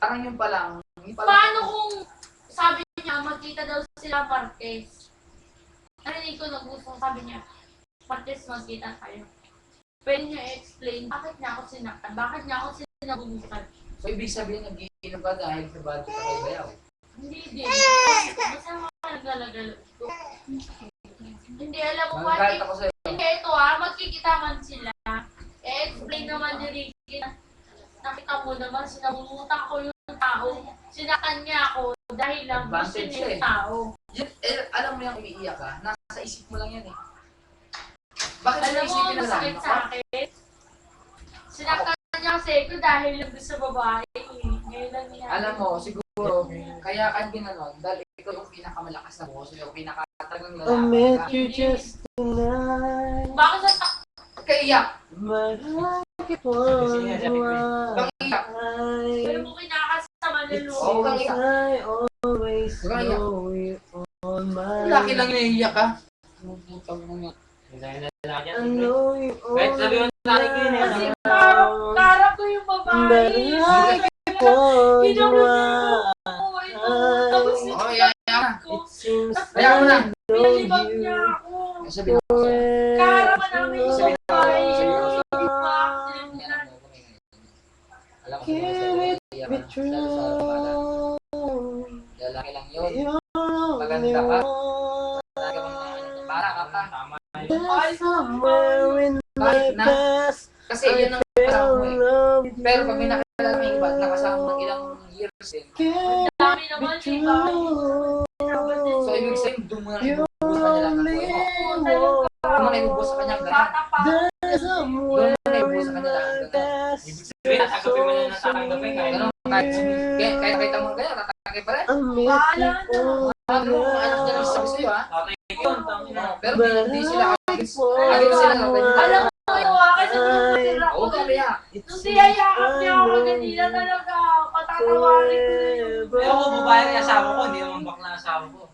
Parang yun pa lang. Paano kung sabi niya, magkita daw sila Martes? Narinig ko nag-usong sabi niya, Martes magkita tayo. Pwede niya i-explain, bakit niya ako sinaktan? Bakit niya ako sinabunutan? So, ibig sabihin, nag-iinom ka dahil sa bad ka kay Bayaw. Hindi din. Basta mga naglalagalo. Hindi alam mo ba? Magkakita ko sa'yo. Hindi ito magkikita man sila. I-explain naman ni Ricky na nakita mo naman, sinabunutan ko yung tao. Sinakan niya ako dahil lang gusto niya yung tao. Alam mo yung umiiyak ka, nasa isip mo lang yan eh. Bakit Alam mo, isipin na lang? masakit sa akin. Sinaktan niya kasi ito dahil lang gusto babae. Ngayon lang niya. Alam mo, siguro, kaya ka ginanon, dahil ikaw yung pinakamalakas na boss, yung pinakatagang lalaki. I met you just tonight. Bakit sa Kaiyak! But I wonder Bang iyak! pero mo kinakasama na Oo, bang iyak! I always Bang iyak! know you on my Laki lang yung iiyak ka. Putang mo nga. I know you Kahit sabi mo sa akin yun kasi eh. karap ko yung But babae. I keep on Hinabot ito. Tapos ito. Oo, iyak ka. It seems Kaya mo na. I know Pinalibag you niya ako. Sabi na ko sa'yo. Karap ka namin yung Sabi na ko babae. sa'yo. Hindi pa. Alam ko Can it iyak be ka. true? Lalaki lang yun. You're Maganda the ka. one. Lalaki bang para ka pa. Tama. Somewhere in my Kahit na. past, Kasi yun ang fell kasama mo in eh. love with Pero you. pag may nakilala mo yung iba, nakasama mo ng ilang years din. Can Dami it naman be si babae. true? So, ibig sabihin, doon mo na You ibubuhos sa kanya lang ng only buhay mo. want. Doon mo na ibubuhos sa kanya ganyan. Bata pa. There's somewhere Doon mo na ibubuhos sa in kanya lang my ganyan. past. Ibig sabihin, nasagapin mo na natanggapin ka. Ganun, kahit nakita mo ganyan, tatagay pa rin. I met you all Ano mo, anak niya lang sabi sa'yo ha. Tatay ko yun, tama na. Pero but hindi sila I agad keep on agad sila na Alam mo yung kasi nung natira ko. Oo, kaya. Nung tiyayakap niya ako kanina talaga. Patatawarin ko na yun. Pero kung babae rin asawa ko, hindi naman bakla asawa ko.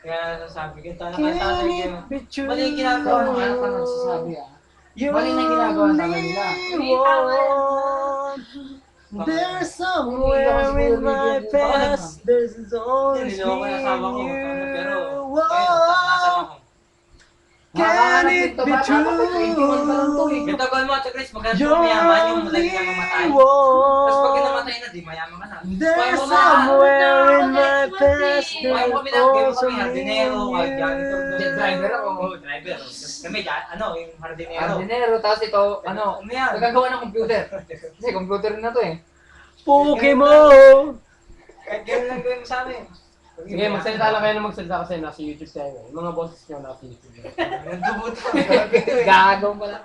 Kaya nasabi ko, tatay Can ko. it be true? Mali yung ginagawa Ikaw mo. ang anak ka nagsasabi ha. You Mali na yung ginagawa ng tatay nila. want. There's somewhere in my past. There's always Hindi ko yung asawa ko. been Pero, you. ayun, nasan ako. Can it be true? Yung tagal mo, Ate Chris, maganda You're po mayaman yung madali na mamatay. only Tapos pag one. namatay na, di mayaman ka na. There's somewhere in my past. Kaya There's kami na, kami also kami hardinero, been janitor, you. Driver ako. Oo, driver. Kami, yung hardinero. Hardinero, tapos ito, ano, Ano yan? nagagawa ng computer. Kasi computer na to eh. Pokemon! Kahit gano'n lang gawin mo sa amin. Sige, magsalita lang kayo na magsalita kasi nasa YouTube tayo. Yung mga boses nyo nasa YouTube. Nagdubuto. Gagawin pala.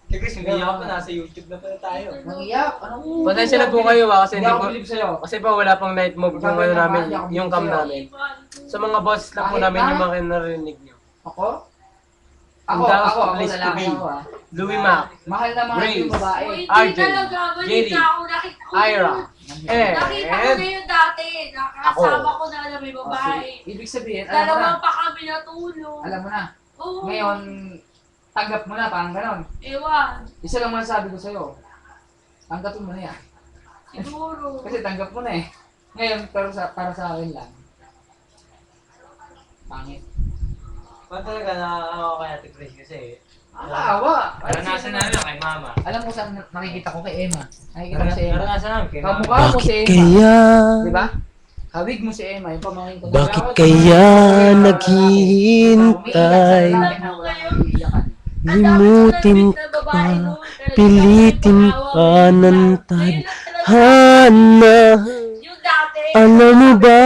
Ate Chris, hindi ako pa, nasa YouTube na pala tayo. Nangiyak, ano? Pasensya na po kayo kasi Hindi hindi ako po, bilib sa'yo. kasi pa wala pang night move yung ano namin, yung cam namin. Sa mga boses lang po namin yung mga narinig nyo. Ako? Ang dance Ako place to lalaki be. ako ah. Louie Mac, Mahal na mahal yung Grace. babae. Hindi Arjen, talaga. Jerry, Balita ako. Nakita ko Ira, yun. Nakita ko na and yun dati. Nakasama ko na alam may babae. Ibig sabihin, alam mo na. Dalawang pa kami natulog. Alam mo na. Oo. Ngayon, tanggap mo na, parang ganon. Ewan. Isa lang masasabi ko sa'yo. Tanggapin mo na yan. Siguro. Kasi tanggap mo na eh. Ngayon, para sa akin lang. Pangit. Paano talaga nakakawa kay Ate Chris kasi Nakakaawa. naranasan namin kay Mama. Alam mo saan nakikita ko kay Emma? Nakikita ko si Emma. Naranasan namin kay Mama. Kamukha mo si Emma. Kaya, Di ba? Hawig mo si Emma, yung pamangkin ko. bakit kaya naghihintay? Limutin ka, pilitin pa ng tadhana. Yung dati. Alam mo ba,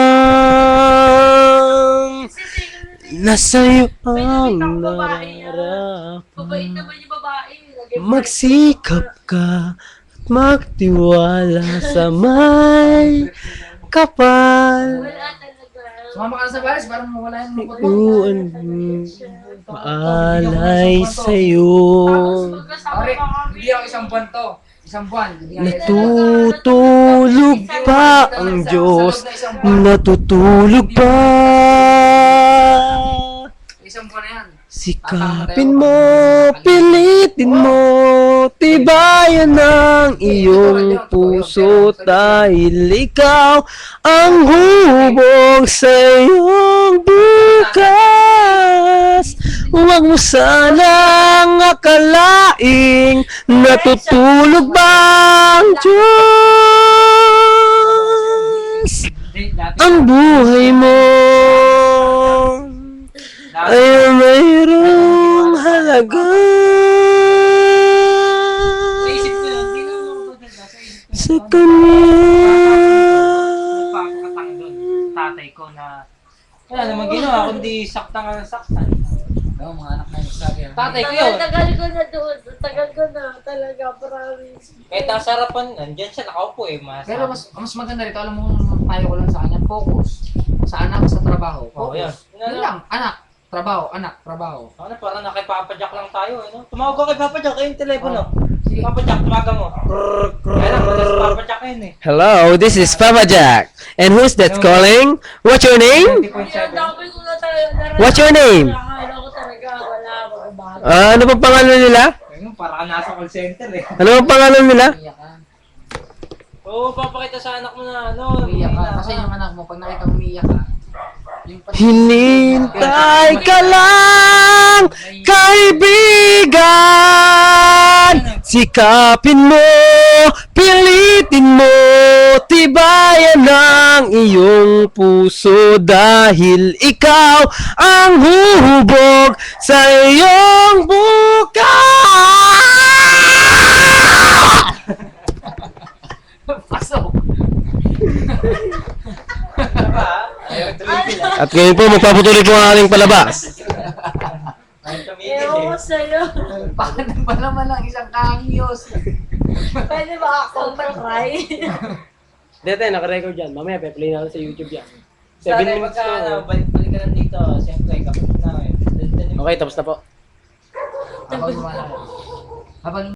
nasa'yo ang Mabait nararapat. naman yung babae. Magsikap ka at magtiwala sa may kapal. Wala talaga. Sumama ka na sa baris, parang mawala yung lungkot mo. Kung maalay sa'yo. Pare, hindi ako isang buwan to. Isang buwan. Hindi ako Natutulog pa ang Diyos. Natutulog pa Isang buwan na yan. Sikapin mo, pilitin mo, tibayan ng iyong puso dahil ikaw ang hubog sa iyong bukas. Huwag mo sanang akalaing natutulog ba ang Diyos? Ang buhay mo ay mayroong halaga Sa isip ko yun, hindi naman ako dadala. Sa isip ko sa Kanya. magpapakatang doon sa tatay ko na wala naman ginawa kundi saktan ka ng saktan. Oo, mga anak na yung sabi. Tatay ko yun. Tagal ko na doon. Tagal ko na. Talaga, promise. Kahit nasa harapan, nandyan siya nakaupo eh. Pero mas maganda rito, alam mo kung payo ko lang sa kanya, focus sa anak, sa trabaho. Oo, yan. Focus. Yun lang, anak, trabaho, anak, trabaho. Ano, parang nakipapadyak lang tayo eh. No? Tumawag ko kay Papa Jack, yung telepono. Sige. Papa Jack, tumaga mo. Kaya lang, malas Papa Jack yun eh. Hello, this is Papa Jack. And who's that calling? What's your name? 20.7. Dami ko na talaga. What's your name? Akala ko talaga wala magbabago. Ano bang pangalan nila? Ayun, parang ka nasa call center eh. Ano bang pangalan nila? Umiyak ka. Oo, papakita sa anak mo na ano. Umiyak ka. Kasi yung anak mo, pag nakita mo umiyak ka, yung Hinintay ka lang, kaibigan. Sikapin mo, pilitin mo, tibayan ng iyong puso dahil ikaw ang huhubog sa iyong bukas. pasok. Ayaw tumigil ah. At ngayon po, magpaputuloy po ang ating palabas. Ayaw tumigil Ewan ko eh. sa'yo. Paano ba naman ang isang kanyos? Pwede ba ako mag-try? Dito, naka-record yan. Mamaya, pe-play natin sa YouTube yan. Sana 7 minutes pagka na. balik ka lang dito, siyempre kapit na eh. Okay, tapos na po. Habang